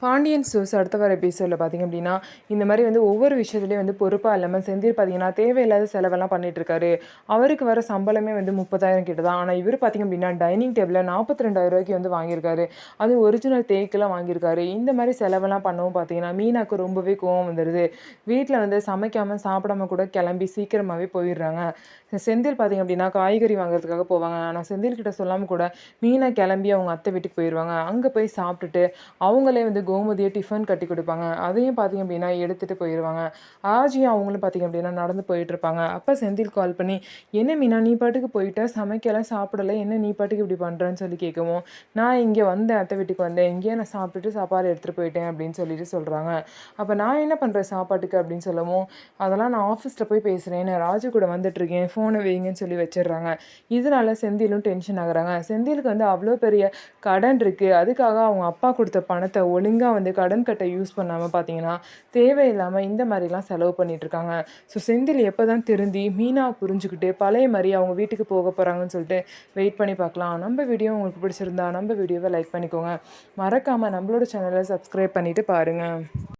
Pandian stores அடுத்த வர எபிசோடில் பார்த்திங்க அப்படின்னா, இந்த மாதிரி வந்து ஒவ்வொரு விஷயத்துலேயும் வந்து பொறுப்பாக இல்லாமல் செந்தில் பார்த்திங்கன்னா, தேவையில்லாத செலவெல்லாம் பண்ணிட்டுருக்காரு. அவருக்கு வர சம்பளமே வந்து 30,000 கிட்ட தான். ஆனால் இவர் பார்த்திங்க அப்படின்னா, டைனிங் டேபிளில் 42,000 வந்து வாங்கியிருக்காரு. அது ஒரிஜினல் தேக்கெல்லாம் வாங்கியிருக்காரு. இந்த மாதிரி செலவெல்லாம் பண்ணவும் பார்த்திங்கன்னா, மீனாக்கு ரொம்பவே கோவம் வந்துடுது. வீட்டில் வந்து சமைக்காமல் சாப்பிடாம கூட கிளம்பி சீக்கிரமாகவே போயிடுறாங்க. செந்தில் பார்த்திங்க அப்படின்னா, காய்கறி வாங்குறதுக்காக போவாங்க. ஆனால் செந்தில் கிட்ட சொல்லாமல் கூட மீனா கிளம்பி அவங்க அத்தை வீட்டுக்கு போயிடுவாங்க. அங்கே போய் சாப்பிட்டுட்டு அவங்களே வந்து கோமதியை டிஃபன் கட்டி கொடுப்பாங்க. அதையும் பார்த்திங்க அப்படின்னா எடுத்துகிட்டு போயிடுவாங்க. ஆஜியும் அவங்களும் பார்த்திங்க அப்படின்னா நடந்து போயிட்டுருப்பாங்க. அப்போ செந்தில் கால் பண்ணி, "என்ன மீனா நீ பாட்டுக்கு போயிட்ட, சமைக்கலாம் சாப்பிடல, என்ன நீ பாட்டுக்கு இப்படி பண்ணுறேன்னு சொல்லி கேட்கவும், நான் இங்கே வந்தேன், அத்தை வீட்டுக்கு வந்தேன், இங்கேயே நான் சாப்பிட்டுட்டு சாப்பாடு எடுத்துகிட்டு போயிட்டேன் அப்படின்னு சொல்லிட்டு சொல்கிறாங்க. அப்போ நான் என்ன பண்ணுறேன் சாப்பாட்டுக்கு அப்படின்னு சொல்லவும், அதெல்லாம் நான் ஆஃபீஸில் போய் பேசுகிறேன், நான் ராஜு கூட வந்துட்டுருக்கேன், ஃபோனை வைங்கன்னு சொல்லி வச்சிடுறாங்க. இதனால செந்திலும் டென்ஷன் ஆகுறாங்க. செந்திலுக்கு வந்து அவ்வளோ பெரிய கடன் இருக்குது. அதுக்காக அவங்க அப்பா கொடுத்த பணத்தை ஒழுங்காக வந்து கடன் கட்ட யூஸ் பண்ணாமல் பார்த்தீங்கன்னா, தேவையில்லாமல் இந்த மாதிரிலாம் செலவு பண்ணிகிட்ருக்காங்க. ஸோ செந்தில் எப்போ தான் திருந்தி மீனாவை புரிஞ்சுக்கிட்டு பழைய மாதிரி அவங்க வீட்டுக்கு போக போகிறாங்கன்னு சொல்லிட்டு வெயிட் பண்ணி பார்க்கலாம். நம்ம வீடியோ உங்களுக்கு பிடிச்சிருந்தா நம்ம வீடியோவை லைக் பண்ணிக்கோங்க. மறக்காமல் நம்மளோட சேனலை சப்ஸ்கிரைப் பண்ணிவிட்டு பாருங்கள்.